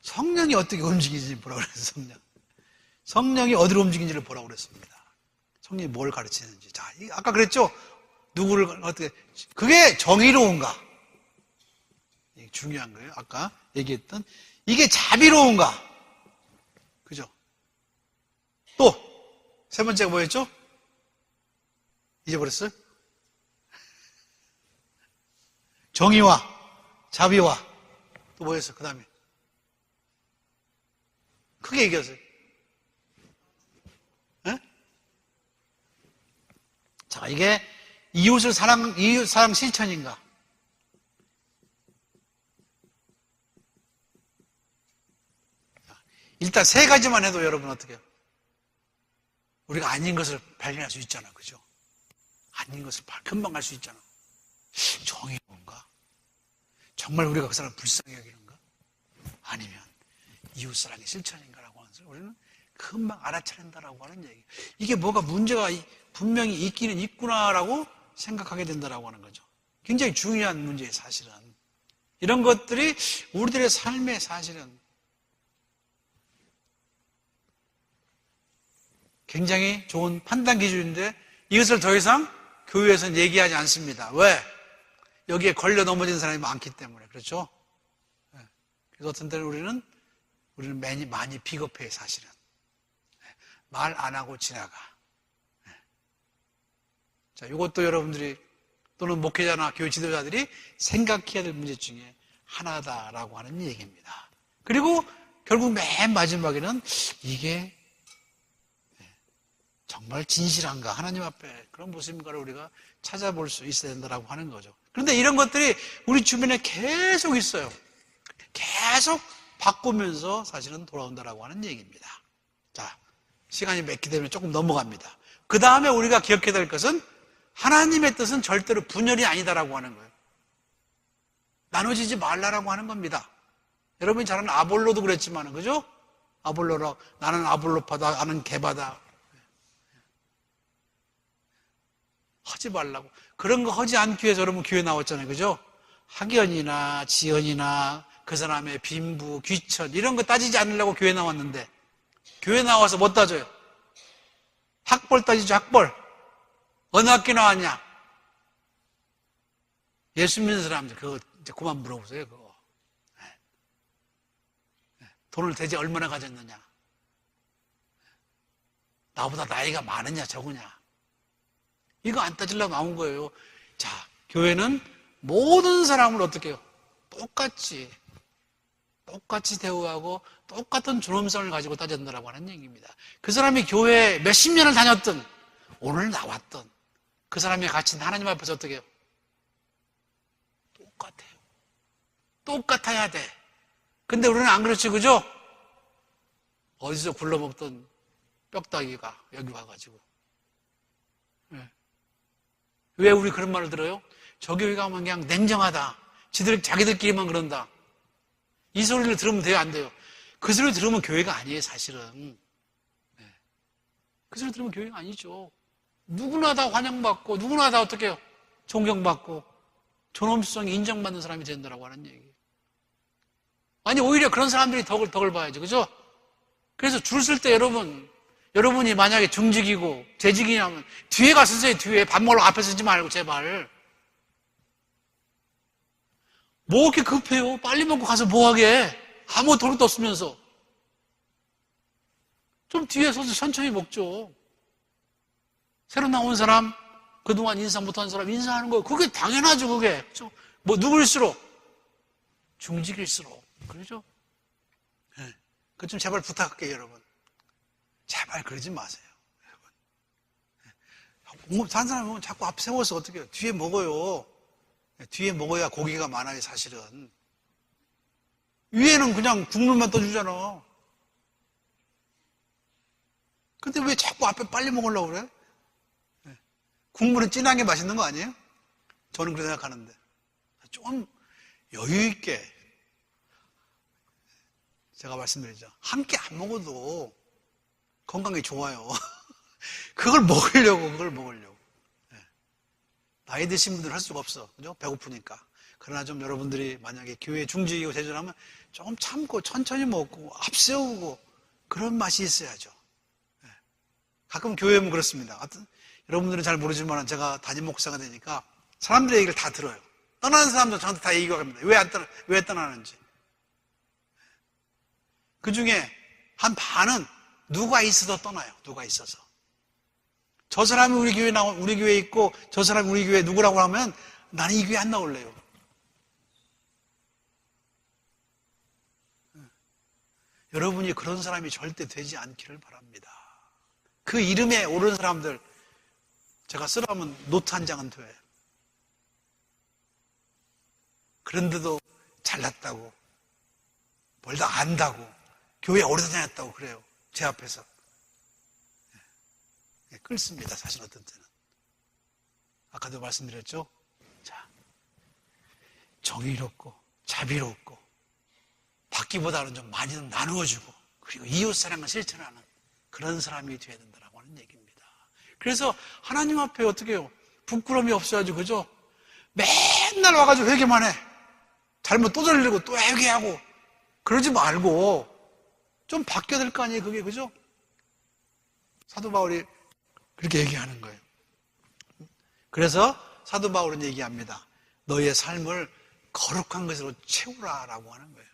성령이 어떻게 움직이는지 보라고 그랬어요, 성령이 어디로 움직이는지를 보라고 그랬습니다. 성령이 뭘 가르치는지. 자, 아까 그랬죠? 누구를 어떻게, 그게 정의로운가? 이게 중요한 거예요. 아까 얘기했던, 이게 자비로운가? 그죠? 또, 세 번째가 뭐였죠? 잊어버렸어요? 정의와 자비와 또 뭐였어요? 그 다음에 크게 얘기하세요. 네? 자, 이게 이웃 사랑 실천인가? 일단 3가지만 해도 여러분 어떻게 해요? 우리가 아닌 것을 발견할 수 있잖아. 그죠? 아닌 것을 금방 알 수 있잖아. 정의로운가? 정말 우리가 그 사람을 불쌍히 여기는가? 아니면 이웃사랑의 실천인가라고 하는 것을 우리는 금방 알아차린다라고 하는 얘기. 이게 뭐가 문제가 분명히 있기는 있구나라고 생각하게 된다라고 하는 거죠. 굉장히 중요한 문제예요, 사실은. 이런 것들이 우리들의 삶에 사실은 굉장히 좋은 판단 기준인데 이것을 더 이상 교회에서는 얘기하지 않습니다. 왜? 여기에 걸려 넘어진 사람이 많기 때문에. 그렇죠? 그래서 어떤 때는 우리는 많이 비겁해요, 사실은. 말 안 하고 지나가. 자, 이것도 여러분들이 또는 목회자나 교회 지도자들이 생각해야 될 문제 중에 하나다라고 하는 얘기입니다. 그리고 결국 맨 마지막에는 이게 정말 진실한가, 하나님 앞에 그런 모습인가를 우리가 찾아볼 수 있어야 된다라고 하는 거죠. 그런데 이런 것들이 우리 주변에 계속 있어요. 계속 바꾸면서 사실은 돌아온다라고 하는 얘기입니다. 자, 시간이 맺기 때문에 조금 넘어갑니다. 그 다음에 우리가 기억해야 될 것은 하나님의 뜻은 절대로 분열이 아니다라고 하는 거예요. 나눠지지 말라라고 하는 겁니다. 여러분이 잘 아는 아볼로도 그랬지만, 그죠? 아볼로라, 나는 아볼로파다, 나는 개바다. 하지 말라고. 그런 거 하지 않기 위해서 여러분 교회 나왔잖아요. 그죠? 학연이나 지연이나 그 사람의 빈부, 귀천 이런 거 따지지 않으려고 교회 나왔는데 교회 나와서 뭐 따져요? 학벌 따지죠, 학벌. 어느 학교 나왔냐? 예수 믿는 사람들 그거 이제 그만 물어보세요. 그거. 돈을 대체 얼마나 가졌느냐? 나보다 나이가 많으냐 적으냐? 이거 안 따지려고 나온 거예요. 자, 교회는 모든 사람을 어떻게 해요? 똑같이 대우하고 똑같은 존엄성을 가지고 따진다라고 하는 얘기입니다. 그 사람이 교회에 몇십 년을 다녔든 오늘 나왔든 그 사람의 가치는 하나님 앞에서 어떻게 해요? 똑같아요. 똑같아야 돼. 근데 우리는 안 그렇지, 그죠? 어디서 굴러먹던 뼈다귀가 여기 와가지고. 왜 우리 그런 말을 들어요? 저 교회 가면 그냥 냉정하다. 자기들끼리만 그런다. 이 소리를 들으면 돼요, 안 돼요? 그 소리를 들으면 교회가 아니에요, 사실은. 그 소리를 들으면 교회가 아니죠. 누구나 다 환영받고, 누구나 다 어떻게 해요? 존경받고, 존엄성이 인정받는 사람이 된다라고 하는 얘기예요. 아니, 오히려 그런 사람들이 덕을 봐야죠, 그죠? 그래서 줄 쓸 때 여러분이 만약에 중직이고 재직이냐면 뒤에 가서 서세요. 뒤에 밥 먹으러 앞에 서지 말고 제발. 뭐 이렇게 급해요? 빨리 먹고 가서 뭐 하게? 아무 도둑도 없으면서. 좀 뒤에 서서 천천히 먹죠. 새로 나온 사람, 그동안 인사 못한 사람 인사하는 거예요. 그게 당연하죠, 그게. 뭐 누구일수록? 중직일수록. 그러죠? 네. 그 좀 제발 부탁할게요, 여러분. 제발 그러지 마세요, 여러분. 다른 사람 보면 자꾸 앞 세워서 어떻게 해요? 뒤에 먹어요. 뒤에 먹어야 고기가 많아요, 사실은. 위에는 그냥 국물만 떠주잖아. 근데 왜 자꾸 앞에 빨리 먹으려고 그래? 국물은 진한 게 맛있는 거 아니에요? 저는 그렇게 생각하는데. 좀 여유 있게. 제가 말씀드리죠. 함께 안 먹어도 건강에 좋아요. 그걸 먹으려고. 나이 드신 분들은 할 수가 없어. 그죠? 배고프니까. 그러나 좀 여러분들이 만약에 교회 중직이고 대전하면 조금 참고 천천히 먹고 앞세우고 그런 맛이 있어야죠. 가끔 교회 오면 그렇습니다. 하여튼 여러분들은 잘 모르지만 제가 담임 목사가 되니까 사람들의 얘기를 다 들어요. 떠나는 사람도 저한테 다 얘기가 갑니다. 왜 떠나는지. 그 중에 한 반은 누가 있어도 떠나요. 누가 있어서. 저 사람이 우리 교회에 있고 저 사람이 우리 교회 누구라고 하면 나는 이 교회 안 나올래요. 여러분이 그런 사람이 절대 되지 않기를 바랍니다. 그 이름에 오른 사람들 제가 쓰라면 노트 한 장은 돼. 그런데도 잘났다고 뭘 다 안다고 교회 오래 다녔다고 그래요. 제 앞에서. 끓습니다. 사실 어떤 때는. 아까도 말씀드렸죠? 자, 정의롭고 자비롭고 받기보다는 좀 많이 좀 나누어주고 그리고 이웃사랑을 실천하는 그런 사람이 되어야 된다고 하는 얘기입니다. 그래서 하나님 앞에 어떻게 해요? 부끄러움이 없어야죠. 그죠? 맨날 와가지고 회개만 해. 잘못 또 저리고 또 회개하고 그러지 말고 좀 바뀌어야 될 거 아니에요. 그게 그죠? 사도 바울이 그렇게 얘기하는 거예요. 그래서 사도 바울은 얘기합니다. 너의 삶을 거룩한 것으로 채우라라고 하는 거예요.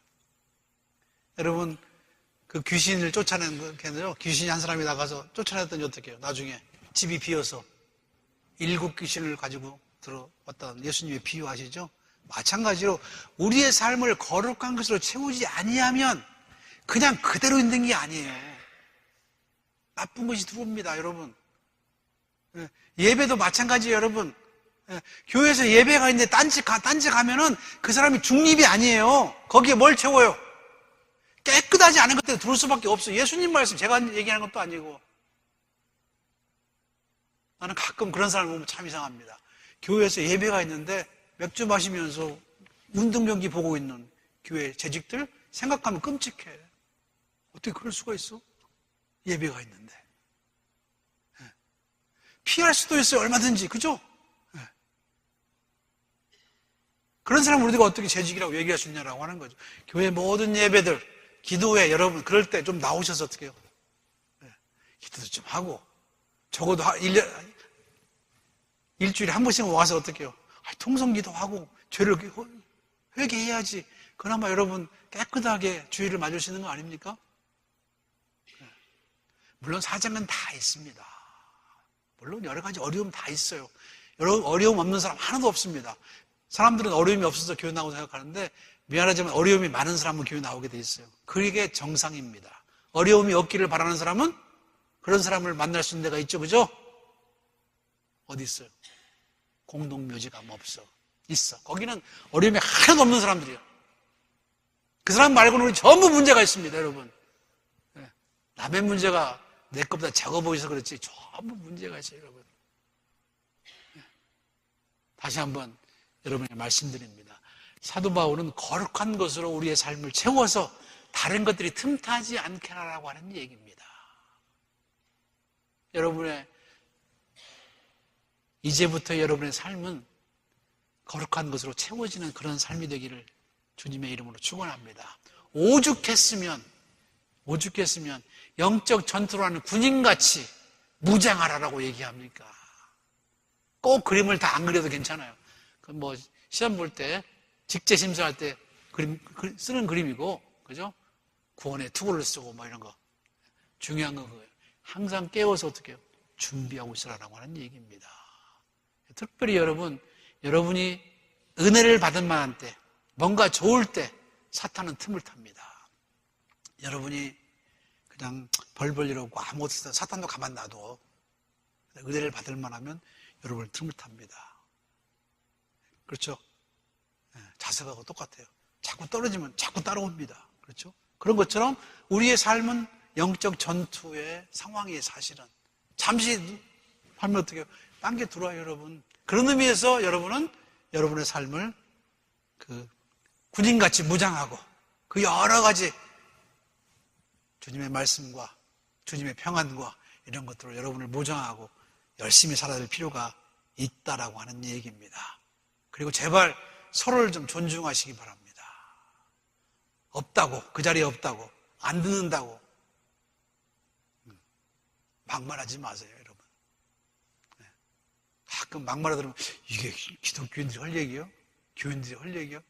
여러분 그 귀신을 쫓아내는 거는요. 귀신이 한 사람이 나가서 쫓아냈더니 어떻게 해요? 나중에 집이 비어서 7 귀신을 가지고 들어왔다는 예수님의 비유 아시죠? 마찬가지로 우리의 삶을 거룩한 것으로 채우지 아니하면 그냥 그대로 있는 게 아니에요. 나쁜 것이 들어옵니다, 여러분. 예배도 마찬가지예요, 여러분. 교회에서 예배가 있는데 딴지 가면은 그 사람이 중립이 아니에요. 거기에 뭘 채워요? 깨끗하지 않은 것들이 들어올 수밖에 없어요. 예수님 말씀 제가 얘기하는 것도 아니고. 나는 가끔 그런 사람을 보면 참 이상합니다. 교회에서 예배가 있는데 맥주 마시면서 운동 경기 보고 있는 교회 재직들 생각하면 끔찍해. 어떻게 그럴 수가 있어? 예배가 있는데. 피할 수도 있어요. 얼마든지. 그죠? 그런 사람을 우리가 어떻게 재직이라고 얘기할 수 있냐라고 하는 거죠. 교회 모든 예배들, 기도회 여러분 그럴 때 좀 나오셔서 어떻게 해요? 기도도 좀 하고 적어도 일주일에 한 번씩 와서 어떻게 해요? 통성기도 하고 죄를 회개해야지. 그나마 여러분 깨끗하게 주의를 맞을 수 있는 거 아닙니까? 물론 사정은 다 있습니다. 물론 여러 가지 어려움 다 있어요. 어려움 없는 사람 하나도 없습니다. 사람들은 어려움이 없어서 교회 나오고 생각하는데 미안하지만 어려움이 많은 사람은 교회 나오게 돼 있어요. 그게 정상입니다. 어려움이 없기를 바라는 사람은 그런 사람을 만날 수 있는 데가 있죠. 그죠? 어디 있어요? 공동묘지가 없어. 있어. 거기는 어려움이 하나도 없는 사람들이에요. 그 사람 말고는 우리 전부 문제가 있습니다, 여러분. 남의 문제가 내 것보다 작아 보여서 그렇지 전부 문제가 있어요, 여러분. 다시 한번 여러분에게 말씀드립니다. 사도 바울은 거룩한 것으로 우리의 삶을 채워서 다른 것들이 틈타지 않게 하라고 하는 얘기입니다. 이제부터 여러분의 삶은 거룩한 것으로 채워지는 그런 삶이 되기를 주님의 이름으로 축원합니다. 오죽했으면 영적 전투로 하는 군인같이 무장하라라고 얘기합니까? 꼭 그림을 다 안 그려도 괜찮아요. 뭐 시험 볼 때 직제 심사할 때 쓰는 그림이고, 그죠? 구원의 투구를 쓰고 뭐 이런 거 중요한 건 그거예요. 항상 깨워서 어떻게 해요? 준비하고 있으라고 하는 얘기입니다. 특별히 여러분이 은혜를 받을 만한 때, 뭔가 좋을 때 사탄은 틈을 탑니다. 여러분이 그냥 벌벌 이러고 아무것도 없어 사탄도 가만 놔둬. 은혜를 받을 만하면 여러분을 틈을 탑니다. 그렇죠? 자석하고 똑같아요. 자꾸 떨어지면 자꾸 따라옵니다. 그렇죠? 그런 것처럼 우리의 삶은 영적 전투의 상황이에요, 사실은. 잠시 하면 어떻게 해요? 딴 게 들어와요, 여러분. 그런 의미에서 여러분은 여러분의 삶을 군인같이 무장하고 그 여러 가지 주님의 말씀과 주님의 평안과 이런 것들로 여러분을 무장하고 열심히 살아야 될 필요가 있다라고 하는 얘기입니다. 그리고 제발 서로를 좀 존중하시기 바랍니다. 없다고, 그 자리에 없다고, 안 듣는다고 막말하지 마세요, 여러분. 가끔 막말하 들으면 이게 기독교인들이 할 얘기요? 교인들이 할 얘기요?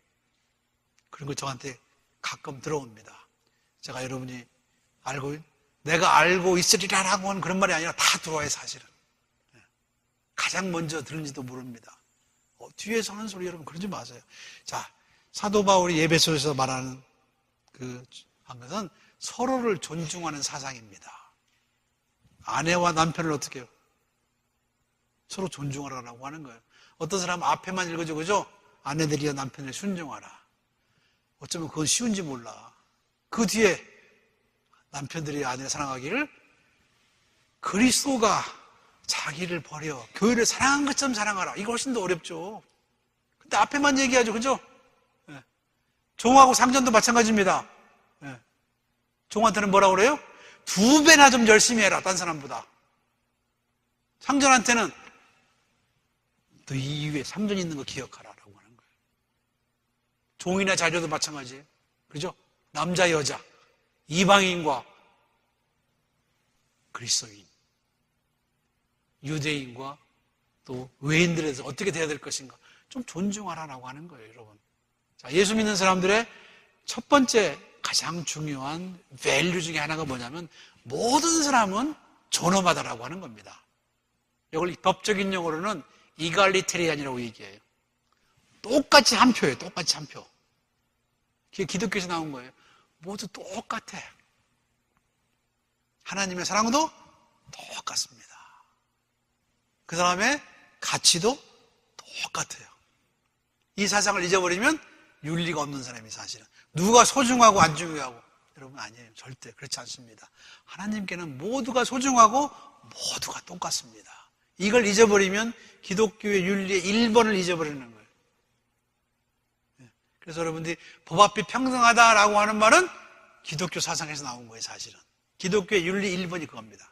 그런 거 저한테 가끔 들어옵니다. 제가 내가 알고 있으리라라고 하는 그런 말이 아니라 다 들어와요, 사실은. 가장 먼저 들은지도 모릅니다. 뒤에서 하는 소리 여러분 그러지 마세요. 자, 사도 바울이 에베소에서 말하는 한 것은 서로를 존중하는 사상입니다. 아내와 남편을 어떻게 해요? 서로 존중하라고 하는 거예요. 어떤 사람은 앞에만 읽어줘, 그죠? 아내들이여 남편을 순종하라. 어쩌면 그건 쉬운지 몰라. 그 뒤에 남편들이 아내를 사랑하기를 그리스도가 자기를 버려 교회를 사랑한 것처럼 사랑하라. 이거 훨씬 더 어렵죠. 근데 앞에만 얘기하죠. 그죠? 예. 종하고 상전도 마찬가지입니다. 예. 종한테는 뭐라고 그래요? 2배나 좀 열심히 해라. 딴 사람보다. 상전한테는 너 이후에 상전 있는 거 기억하라라고 하는 거예요. 종이나 자녀도 마찬가지예요. 그죠? 남자, 여자, 이방인과 그리스도인, 유대인과 또 외인들에서 어떻게 돼야 될 것인가 좀 존중하라라고 하는 거예요, 여러분. 자, 예수 믿는 사람들의 첫 번째 가장 중요한 밸류 중에 하나가 뭐냐면 모든 사람은 존엄하다라고 하는 겁니다. 이걸 법적인 용어로는 이갈리테리안이라고 얘기해요. 똑같이 한 표예요. 똑같이 한 표. 그게 기독교에서 나온 거예요. 모두 똑같아. 하나님의 사랑도 똑같습니다. 그 사람의 가치도 똑같아요. 이 사상을 잊어버리면 윤리가 없는 사람이 사실은. 누가 소중하고 안 중요하고 여러분 아니에요. 절대 그렇지 않습니다. 하나님께는 모두가 소중하고 모두가 똑같습니다. 이걸 잊어버리면 기독교의 윤리의 1번을 잊어버리는 거예요. 그래서 여러분들이 법 앞이 평등하다라고 하는 말은 기독교 사상에서 나온 거예요, 사실은. 기독교의 윤리 1번이 그겁니다.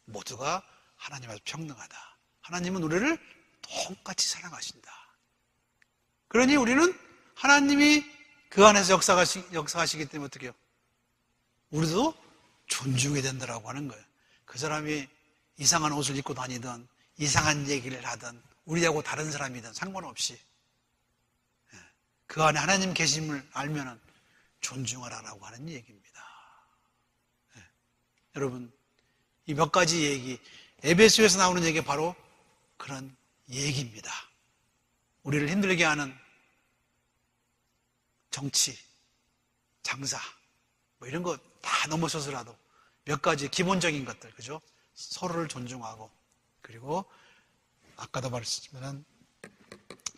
모두가 하나님 앞에 평등하다. 하나님은 우리를 똑같이 사랑하신다. 그러니 우리는 하나님이 그 안에서 역사하시기 때문에 어떻게 해요? 우리도 존중해야 된다라고 하는 거예요. 그 사람이 이상한 옷을 입고 다니든 이상한 얘기를 하든 우리하고 다른 사람이든 상관없이 그 안에 하나님 계심을 알면은 존중하라라고 하는 얘기입니다. 여러분, 이 몇 가지 얘기, 에베소에서 나오는 얘기가 바로 그런 얘기입니다. 우리를 힘들게 하는 정치, 장사, 뭐 이런 거 다 넘어서서라도 몇 가지 기본적인 것들, 그죠? 서로를 존중하고, 그리고 아까도 말했지만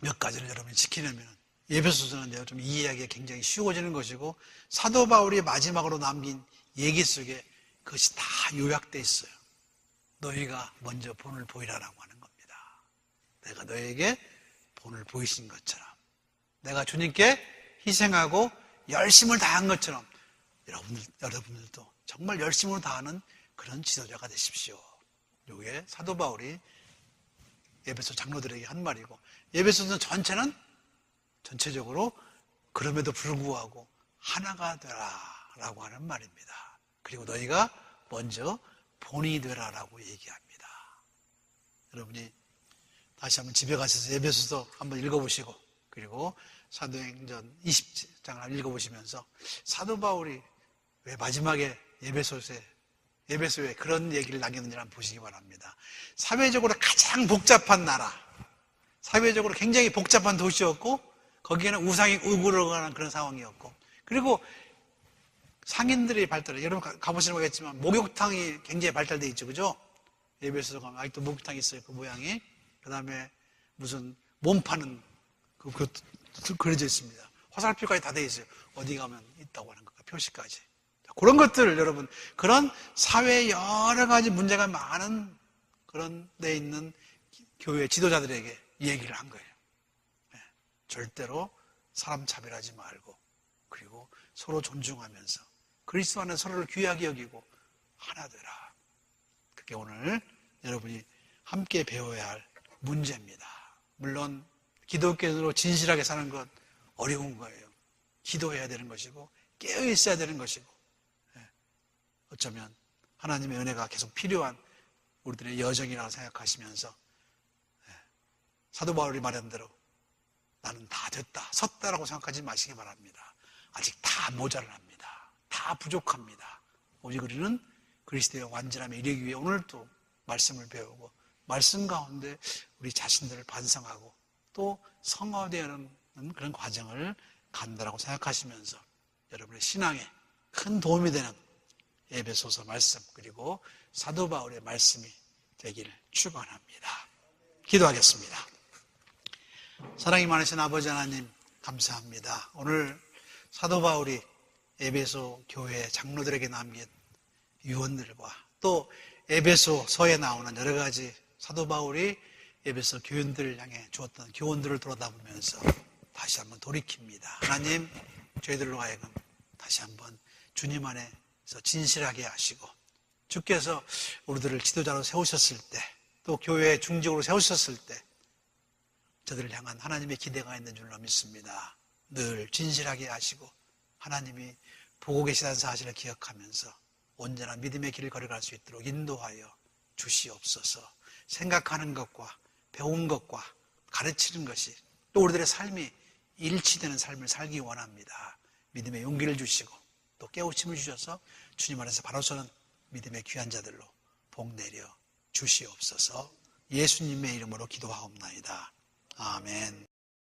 몇 가지를 여러분이 지키려면 에베소서는 좀 이해하기가 굉장히 쉬워지는 것이고 사도 바울이 마지막으로 남긴 얘기 속에 그것이 다 요약되어 있어요. 너희가 먼저 본을 보이라라고 하는 겁니다. 내가 너희에게 본을 보이신 것처럼 내가 주님께 희생하고 열심을 다한 것처럼 여러분들도 정말 열심을 다하는 그런 지도자가 되십시오. 이게 사도 바울이 에베소 장로들에게 한 말이고 에베소서 전체는 전체적으로 그럼에도 불구하고 하나가 되라라고 하는 말입니다. 그리고 너희가 먼저 본이 되라라고 얘기합니다. 여러분이 다시 한번 집에 가셔서 에베소서 한번 읽어보시고 그리고 사도행전 20장을 읽어보시면서 사도 바울이 왜 마지막에 에베소에 그런 얘기를 남겼는지 한번 보시기 바랍니다. 사회적으로 가장 복잡한 나라, 사회적으로 굉장히 복잡한 도시였고 거기에는 우상이 우그러가는 그런 상황이었고 그리고 상인들이 발달해. 여러분 가보시는 거겠지만 목욕탕이 굉장히 발달되어 있죠. 그죠? 에베소서 가면 아직도 목욕탕이 있어요. 그 모양이. 그 다음에 무슨 몸 파는 그것도 그려져 있습니다. 화살표까지 다 되어 있어요. 어디 가면 있다고 하는 것과 표시까지. 그런 것들을 여러분 그런 사회에 여러 가지 문제가 많은 그런 데 있는 교회 지도자들에게 얘기를 한 거예요. 네. 절대로 사람 차별하지 말고 그리고 서로 존중하면서 그리스도 안에 서로를 귀하게 여기고 하나 되라. 그게 오늘 여러분이 함께 배워야 할 문제입니다. 물론 기독교인으로 진실하게 사는 것 어려운 거예요. 기도해야 되는 것이고 깨어 있어야 되는 것이고 어쩌면 하나님의 은혜가 계속 필요한 우리들의 여정이라고 생각하시면서 사도 바울이 말한 대로 나는 다 됐다, 섰다라고 생각하지 마시기 바랍니다. 아직 다 모자랍니다. 다 부족합니다. 오직 우리는 그리스도의 완전함에 이르기 위해 오늘도 말씀을 배우고 말씀 가운데 우리 자신들을 반성하고 또 성화되는 그런 과정을 간다라고 생각하시면서 여러분의 신앙에 큰 도움이 되는 에베소서 말씀 그리고 사도 바울의 말씀이 되기를 축원합니다. 기도하겠습니다. 사랑이 많으신 아버지 하나님 감사합니다. 오늘 사도 바울이 에베소 교회 장로들에게 남긴 유언들과 또 에베소서에 나오는 여러 가지 사도 바울이 에베소 교인들을 향해 주었던 교훈들을 돌아다보면서 다시 한번 돌이킵니다. 하나님, 저희들로 하여금 다시 한번 주님 안에서 진실하게 하시고, 주께서 우리들을 지도자로 세우셨을 때, 또 교회의 중직으로 세우셨을 때 저들을 향한 하나님의 기대가 있는 줄로 믿습니다. 늘 진실하게 하시고 하나님이 보고 계시다는 사실을 기억하면서 온전한 믿음의 길을 걸어갈 수 있도록 인도하여 주시옵소서. 생각하는 것과 배운 것과 가르치는 것이 또 우리들의 삶이 일치되는 삶을 살기 원합니다. 믿음의 용기를 주시고 또 깨우침을 주셔서 주님 안에서 바로 서는 믿음의 귀한 자들로 복 내려 주시옵소서. 예수님의 이름으로 기도하옵나이다. 아멘.